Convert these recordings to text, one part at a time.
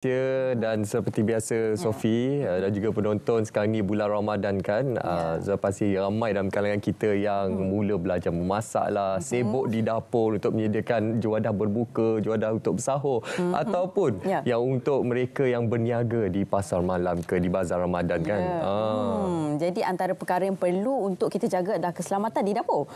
Dan seperti biasa Sophie dan juga penonton, sekarang ni bulan Ramadan kan, pasti ramai dalam kalangan kita yang mula belajar memasak lah, sibuk di dapur untuk menyediakan juadah berbuka, juadah untuk bersahur, ataupun yang untuk mereka yang berniaga di pasar malam ke di bazar Ramadan kan. Jadi antara perkara yang perlu untuk kita jaga adalah keselamatan di dapur.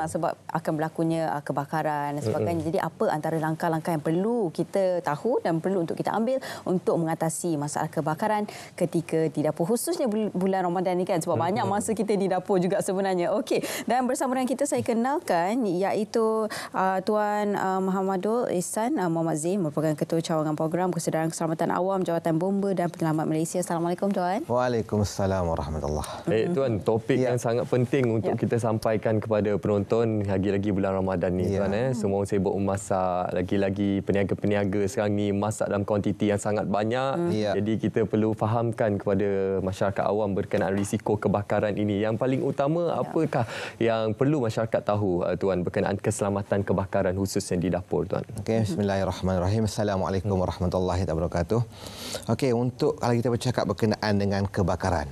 Sebab akan berlakunya kebakaran dan sebagainya. Jadi apa antara langkah-langkah yang perlu kita tahu dan perlu untuk kita ambil untuk mengatasi masalah kebakaran ketika di dapur, khususnya bulan Ramadan ni kan, sebab banyak masa kita di dapur juga sebenarnya. Okey, dan bersama dengan kita saya kenalkan iaitu Tuan Muhammadul Ihsan Muhammad Zain, merupakan Ketua Cawangan Program Kesedaran Keselamatan Awam Jawatan Bomba dan Penyelamat Malaysia. Assalamualaikum Tuan. Waalaikumsalam warahmatullahi. Baik Tuan, topik yang sangat penting untuk kita sampaikan kepada penonton lagi-lagi bulan Ramadan ni Tuan. Semua orang sibuk memasak, lagi-lagi peniaga-peniaga sekarang ni masak dalam kuantiti yang sangat banyak. Jadi kita perlu fahamkan kepada masyarakat awam berkenaan risiko kebakaran ini. Yang paling utama apakah yang perlu masyarakat tahu Tuan berkenaan keselamatan kebakaran khususnya di dapur Tuan? Okey, bismillahirrahmanirrahim. Assalamualaikum warahmatullahi wabarakatuh. Okey, untuk kalau kita bercakap berkenaan dengan kebakaran.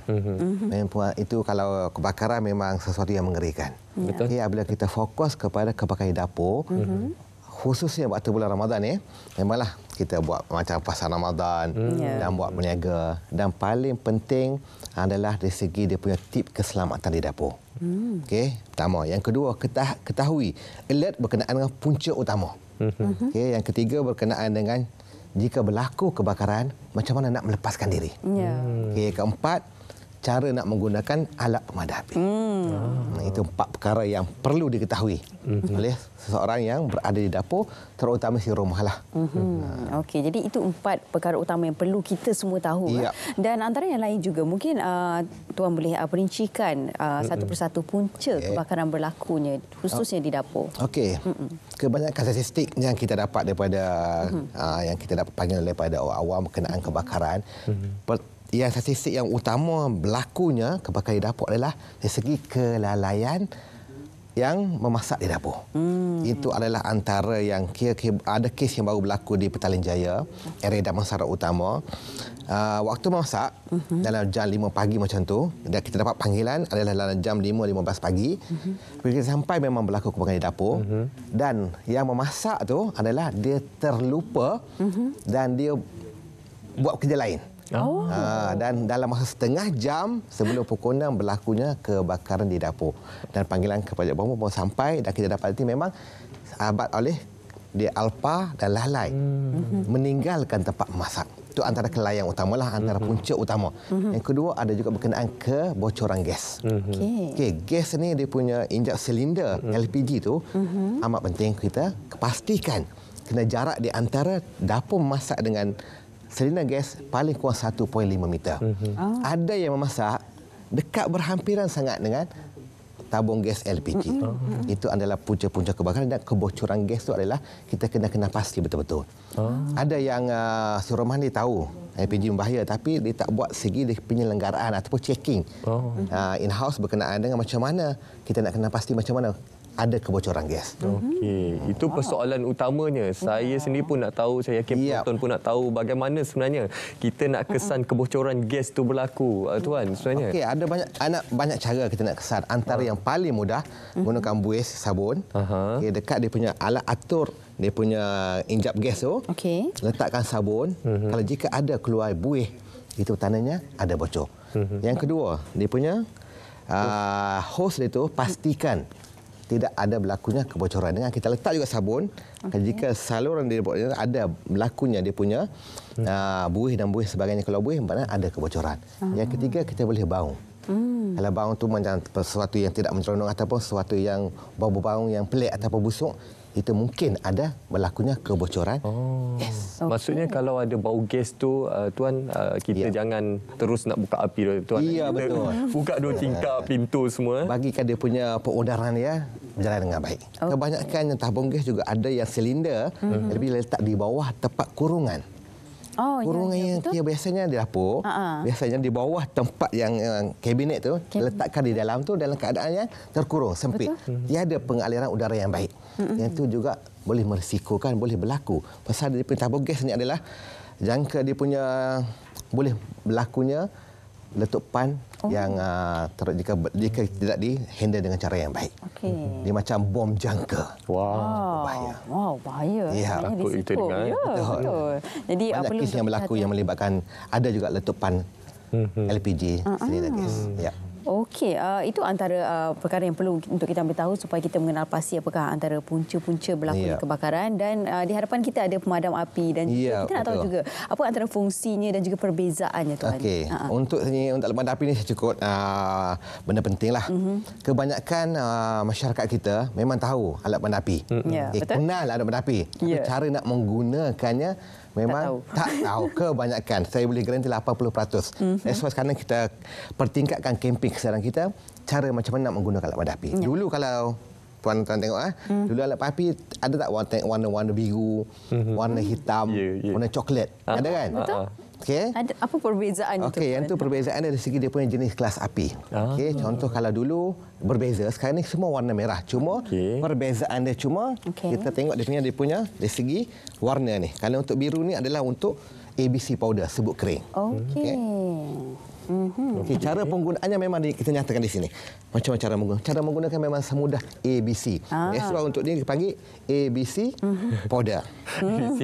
Itu kalau kebakaran memang sesuatu yang mengerikan. Betul. Okay, apabila kita fokus kepada kebakaran di dapur, khususnya waktu bulan Ramadan ni, memanglah kita buat macam pasar Ramadan dan buat berniaga. Dan paling penting adalah dari segi dia punya tip keselamatan di dapur. Okey, pertama. Yang kedua, ketahui alert berkenaan dengan punca utama. Okey, yang ketiga berkenaan dengan jika berlaku kebakaran, macam mana nak melepaskan diri. Okey, keempat, cara nak menggunakan alat pemadam api. Itu 4 perkara yang perlu diketahui oleh seseorang yang berada di dapur, terutama si rumah lah. Okey, jadi itu 4 perkara utama yang perlu kita semua tahu. Dan antara yang lain juga, mungkin Tuan boleh perincikan satu persatu punca kebakaran berlakunya, khususnya di dapur. Okey, kebanyakan statistik yang kita dapat daripada yang kita dapat panggil daripada orang awam berkenaan kebakaran, yang statistik yang utama berlakunya kebakaran di dapur adalah dari segi kelalaian yang memasak di dapur. Itu adalah antara yang ada kes yang baru berlaku di Petaling Jaya, area Damansara Utama. Waktu memasak dalam jam 5 pagi macam tu, dan kita dapat panggilan adalah dalam jam 5.15 pagi. Bila kita sampai memang berlaku kebakaran di dapur, dan yang memasak tu adalah dia terlupa dan dia buat kerja lain. Dan dalam masa setengah jam sebelum pukul 6 berlakunya kebakaran di dapur. Dan panggilan kepada bomba pun sampai, dan kita dapati memang sahabat oleh dia alpa dan lalai meninggalkan tempat memasak. Itu antara kelalaian utamalah, antara punca utama. Yang kedua ada juga berkenaan kebocoran gas. Okey, gas ni dia punya injak silinder LPG tu amat penting kita pastikan kena jarak di antara dapur memasak dengan silinder gas paling kurang 1.5 meter. Ada yang memasak dekat berhampiran sangat dengan tabung gas LPG. Itu adalah punca-punca kebakaran, dan kebocoran gas itu adalah kita kena pasti betul-betul. Ada yang si rumah ni tahu LPG berbahaya, tapi dia tak buat segi penyelenggaraan ataupun checking in-house berkenaan dengan macam mana kita nak kena pasti macam mana ada kebocoran gas. Okey, itu persoalan utamanya. Saya sendiri pun nak tahu, saya yakin penonton pun nak tahu bagaimana sebenarnya kita nak kesan kebocoran gas tu berlaku, Tuan, sebenarnya. Okey, ada banyak cara kita nak kesan. Antara yang paling mudah menggunakan buih sabun. Okey, dekat dia punya alat atur dia punya injap gas tu. Letakkan sabun. Kalau jika ada keluar buih, itu tandanya ada bocor. Yang kedua, dia punya hose dia tu pastikan tidak ada berlakunya kebocoran. Dengan kita letak juga sabun, jika saluran dia ada berlakunya dia punya buih dan buih sebagainya, kalau buih maknanya ada kebocoran. Yang ketiga, kita boleh baung. Kalau baung tu macam sesuatu yang tidak menceronok ataupun sesuatu yang bau-bau yang pelik ataupun busuk, itu mungkin ada berlakunya kebocoran gas. Maksudnya kalau ada bau gas tu, Tuan, kita jangan terus nak buka api, Tuan. Betul. Buka 2 tingkap pintu semua. Bagikan dia punya pengudaran dia berjalan dengan baik. Kebanyakan yang tabung gas juga ada yang silinder lebih letak di bawah tempat kurungan. Kurungan yang biasanya di dapur, biasanya di bawah tempat yang kabinet tu, letakkan di dalam tu dalam keadaan yang terkurung, sempit. Tiada pengaliran udara yang baik. Yang itu juga boleh merisikokan, boleh berlaku. Pasal dari tabung gas ni adalah jangka dia punya boleh berlakunya letupan yang jika tidak di-handle dengan cara yang baik. Dia macam bom jangka. Bahaya. Bahaya. Ya, takut itu dengar. Betul. Jadi banyak kes yang berlaku yang melibatkan ada juga letupan LPG silinder gas. Ya. Okey, itu antara perkara yang perlu untuk kita ambil tahu supaya kita mengenal pasti apakah antara punca-punca berlakunya kebakaran, dan di hadapan kita ada pemadam api dan juga kita nak tahu juga apa antara fungsinya dan juga perbezaannya, Tuan. Okey, untuk pemadam api ni cukup benda pentinglah. Kebanyakan masyarakat kita memang tahu alat pemadam api. Kenal alat pemadam api. Tapi cara nak menggunakannya memang tak tahu kebanyakan. Saya boleh garanti 80%. That's why sekarang kita pertingkatkan kempen kesedaran kita cara macam mana nak menggunakan alat pemadam api. Dulu kalau tuan-tuan tengok dulu alat pemadam api ada tak warna-warna biru, warna hitam, warna coklat. Ada kan? Betul. Okey. Apa perbezaannya tu? Okey, yang tu perbezaan dari segi dia punya jenis kelas api. Okey, contoh kalau dulu berbeza, sekarang ni semua warna merah. Cuma perbezaan dia kita tengok dia punya dari segi warna ni. Kalau untuk biru ni adalah untuk ABC powder, sebut kering. Okey. Okey, cara penggunaannya memang kita nyatakan di sini. Macam cara menggunakan. Cara menggunakan memang semudah ABC. Sebab untuk dia dipanggil ABC powder.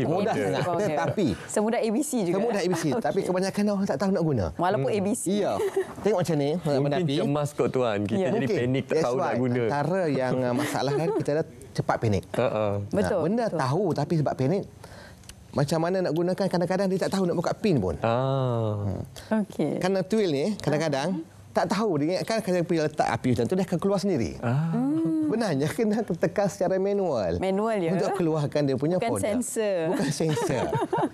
Mudah sangat. Tetapi semudah ABC juga. Semudah ABC, tapi kebanyakan orang tak tahu nak guna. Walaupun ABC. Ya. Tengok macam ni, mungkin cemas kot tuan. Kita jadi panik tak tahu nak guna. Antara yang masalah kan kita dah cepat panik. Betul. Benda tahu tapi sebab panik macam mana nak gunakan, kadang-kadang dia tak tahu nak buka pin pun. Okey. Kerana twill ni kadang-kadang tak tahu, dia ingatkan kalau pergi letak api macam tu dia akan keluar sendiri. Benarnya kena tekan secara manual. Manual ya. Untuk keluarkan dia punya Bukan powder. sensor. Bukan sensor.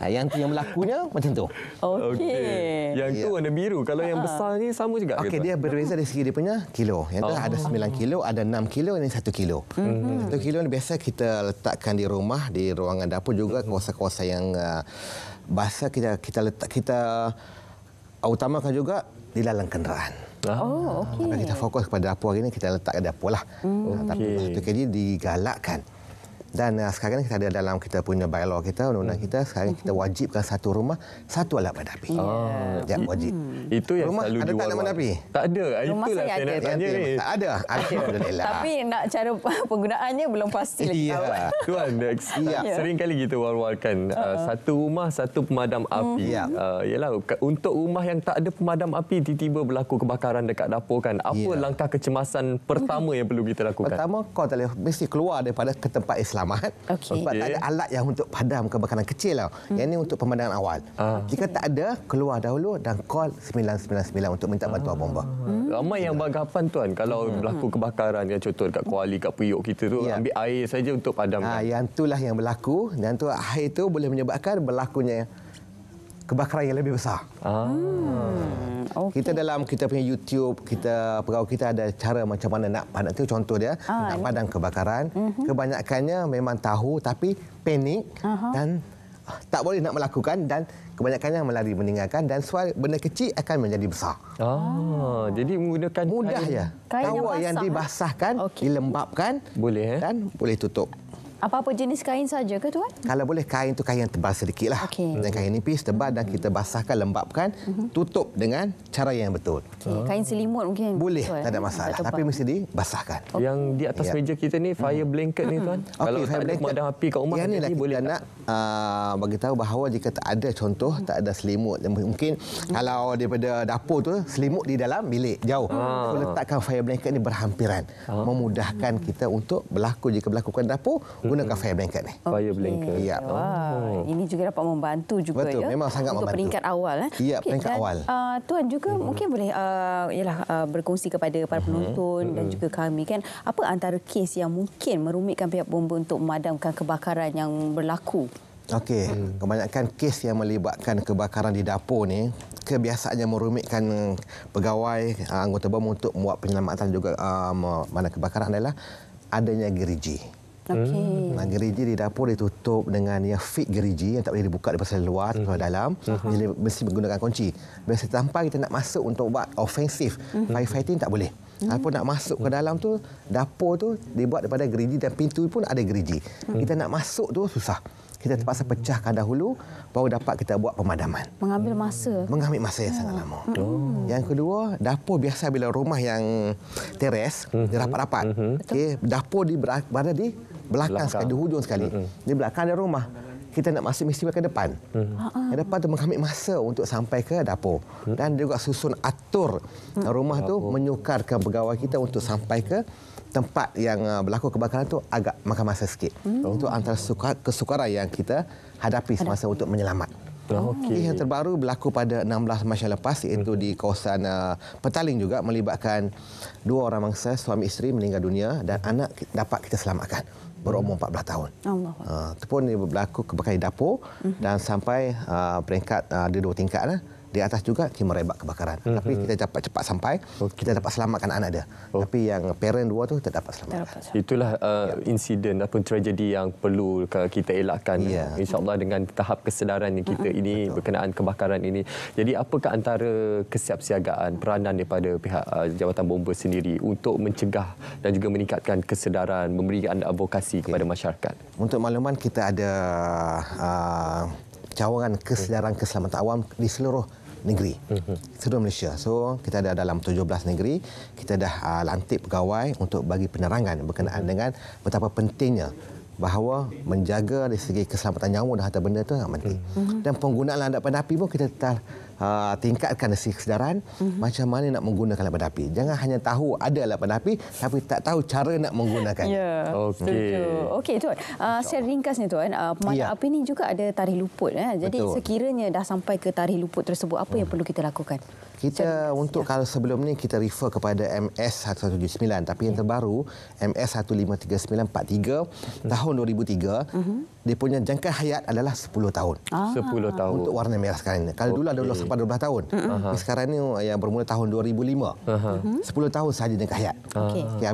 Yang tu yang berlakunya macam tu. Okey. Yang tu warna biru. Kalau yang besar ni sama juga. Okey, dia berbeza dari segi dia punya kilo. Yang tu ada 9 kilo, ada 6 kilo, ini 1 kilo. 1 kilo ni biasa kita letakkan di rumah, di ruangan dapur juga, kawasan-kawasan yang basah kita utamakan juga di dalam kenderaan. Okey. Kita fokus kepada dapur hari ini, kita letak ke dapur lah. Tapi 1 kg digalakkan. Dan sekarang kita ada dalam kita punya bylaw kita, undang-undang kita, sekarang kita wajibkan satu rumah, satu alat pemadam api. Ya, wajib. Itu yang rumah selalu ada tak alat pemadam api? Tak ada. Rumah Itulah saya saya nak ada. tanya ni. Tak ada. Alhamdulillah. Tapi nak cara penggunaannya belum pasti lagi. Tuan, sering kali kita war-warkan satu rumah, satu pemadam api. Yalah, untuk rumah yang tak ada pemadam api, tiba-tiba berlaku kebakaran dekat dapur kan. Apa langkah kecemasan pertama yang perlu kita lakukan? Pertama, kau mesti keluar daripada ke tempat yang selamat. Sebab tak ada alat yang untuk padam kebakaran kecil lah. Yang ini untuk pemadam awal. Jika tak ada, keluar dahulu dan call 999 untuk minta bantuan bomba. Ramai yang beranggapan tuan, kalau berlaku kebakaran, yang contoh dekat Kuala, kat Priok kita tu, ambil air saja untuk padamkan. Yang itulah yang berlaku. Dan tu air itu boleh menyebabkan berlakunya kebakaran yang lebih besar. Kita dalam kita punya YouTube, pegawai kita ada cara macam mana nak padam. Itu contoh dia, nak padam kebakaran. Kebanyakannya memang tahu tapi panik dan tak boleh nak melakukan, dan kebanyakannya melari meninggalkan, dan soal benda kecil akan menjadi besar. Jadi menggunakan mudah ya. Tawar yang dibasahkan, dilembapkan, boleh dan boleh tutup. Apa-apa jenis kain saja ke tuan? Kalau boleh kain tu kain yang tebal sedikitlah. Dan kain nipis tebal, dan kita basahkan, lembapkan, tutup dengan cara yang betul. Kain selimut mungkin boleh, tak ada masalah, tapi mesti dibasahkan. Yang di atas meja kita ni fire blanket ni tuan. Kalau tak ada pemadam api kat rumah, yang ni boleh tak? Nak bagi tahu bahawa jika tak ada, contoh tak ada selimut, mungkin kalau daripada dapur tu selimut di dalam bilik jauh, so, letakkan fire blanket ni berhampiran, memudahkan kita untuk jika berlaku kat dapur, gunakan fire blanket ni. Fire blanket. Ya. Ini juga dapat membantu juga. Betul, ya. Memang sangat untuk membantu. Peringkat awal. Ya, peringkat awal. Tuan juga mungkin boleh berkongsi kepada para penonton dan juga kami kan, apa antara kes yang mungkin merumitkan pihak bomba untuk memadamkan kebakaran yang berlaku? Okey, kebanyakan kes yang melibatkan kebakaran di dapur ni kebiasaannya merumitkan pegawai anggota bomba untuk buat penyelamatan juga mana kebakaran adalah adanya gerigi. Gerigi di dapur ditutup dengan yang fit gerigi yang tak boleh dibuka daripada luar sampai dalam. Jadi mesti menggunakan kunci. Biasa sampai kita nak masuk untuk buat ofensif, firefighting tak boleh. Apa nak masuk ke dalam tu, dapur tu dibuat daripada gerigi dan pintu pun ada gerigi. Kita nak masuk tu susah. kita terpaksa pecahkan dahulu baru dapat kita buat pemadaman. Mengambil masa. Mengambil masa yang sangat lama. Yang kedua, dapur biasa bila rumah yang teres, dia rapat-rapat. Okey, dapur berada di belakang sekali, di hujung sekali. Di belakang ada rumah. Kita nak masuk mesti ke depan. Yang depan tu mengambil masa untuk sampai ke dapur. Dan juga susun atur rumah tu menyukarkan pegawai kita untuk sampai ke tempat yang berlaku kebakaran tu agak makan masa sikit. Untuk antara kesukaran yang kita hadapi semasa untuk menyelamat. Yang terbaru berlaku pada 16 Mac yang lepas, iaitu di kawasan Petaling juga, melibatkan 2 orang mangsa, suami isteri meninggal dunia dan anak dapat kita selamatkan berumur 14 tahun. Itu pun berlaku kebakaran di dapur dan sampai peringkat ada 2 tingkat lah. Di atas juga merebak kebakaran. Tapi kita dapat cepat sampai, kita dapat selamatkan anak dia. Tapi yang parent 2 tu tak dapat selamatkan. Itulah insiden ataupun tragedi yang perlu kita elakkan. InsyaAllah dengan tahap kesedaran yang kita ini berkenaan kebakaran ini. Jadi apakah antara kesiapsiagaan, peranan daripada pihak Jawatan Bomba sendiri untuk mencegah dan juga meningkatkan kesedaran, memberikan advokasi kepada masyarakat? Untuk makluman, kita ada cawangan kesedaran keselamatan awam di seluruh negeri, seluruh Malaysia. So, kita ada dalam 17 negeri. Kita dah lantik pegawai untuk bagi penerangan berkenaan dengan betapa pentingnya bahawa menjaga dari segi keselamatan nyawa dan harta benda itu sangat penting. Dan penggunaan alat padam api pun kita tingkatkan dari segi kesedaran macam mana nak menggunakan alat padam api. Jangan hanya tahu ada alat padam api tapi tak tahu cara nak menggunakan. Ya. Okey Tuan. Secara ringkasnya Tuan, pemadam api ni juga ada tarikh luput. Jadi sekiranya dah sampai ke tarikh luput tersebut, apa yang perlu kita lakukan? Kita untuk kalau sebelum ni kita refer kepada MS 1179, tapi yang terbaru MS 153943 tahun 2003, dia punya jangka hayat adalah 10 tahun. 10 tahun. Untuk warna merah sekarang ni. Kalau dulu ada sampai 12 tahun. Tapi sekarang ni yang bermula tahun 2005. 10 tahun sahaja jangka hayat.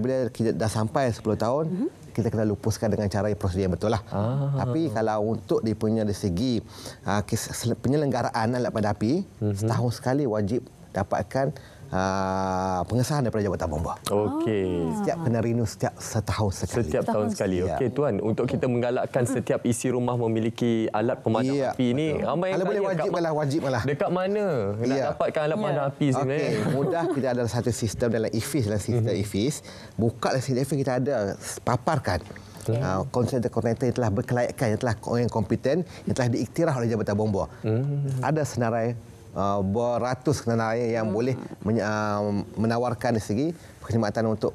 Bila kita dah sampai 10 tahun, kita kena lupuskan dengan cara prosedur yang betul lah. Tapi kalau untuk dia punya dari segi penyelenggaraan alat padam api, setahun sekali wajib dapatkan pengesahan daripada Jabatan Bomba. Setiap kena renew setiap setahun sekali. Setiap tahun sekali. Okey Tuan, untuk kita menggalakkan setiap isi rumah memiliki alat pemadam api ni, ramai yang kalau boleh wajib malah. Dekat mana nak dapatkan alat pemadam api sebenarnya? Mudah, kita ada satu sistem dalam EFIS, dalam sistem EFIS. Buka dalam sistem EFIS, kita ada paparkan koordinator yang telah berkelayakan, yang telah yang kompeten, yang telah diiktiraf oleh Jabatan Bomba. Ada senarai beratus senarai yang boleh menawarkan dari segi perkhidmatan untuk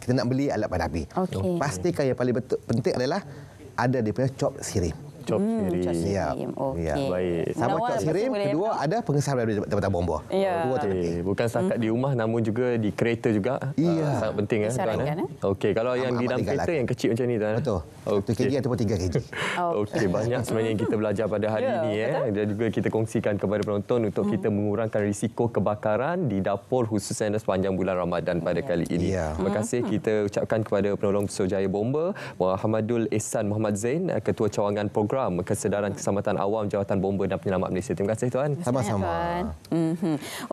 kita nak beli alat padam api. Pastikan yang paling penting adalah ada dia punya cop sirim. Cop sirim. Baik. Sama cop sirim, kedua ada pengesahan dari Jabatan Bomba. Dua penting. Bukan setakat di rumah namun juga di kereta juga. Sangat penting Tuan. Okey, kalau yang di dalam kereta yang kecil macam ni Tuan. Betul. 1 kg ataupun 3 kg. Okey, banyak sebenarnya yang kita belajar pada hari ini dan juga kita kongsikan kepada penonton untuk kita mengurangkan risiko kebakaran di dapur khususnya sepanjang bulan Ramadan pada kali ini. Terima kasih kita ucapkan kepada penolong Pesuruhjaya Bomba Muhammadul Ihsan Muhammad Zain, Ketua Cawangan Program Kesedaran Keselamatan Awam Jawatan Bomba dan Penyelamat Malaysia. Terima kasih Tuan. Sama-sama.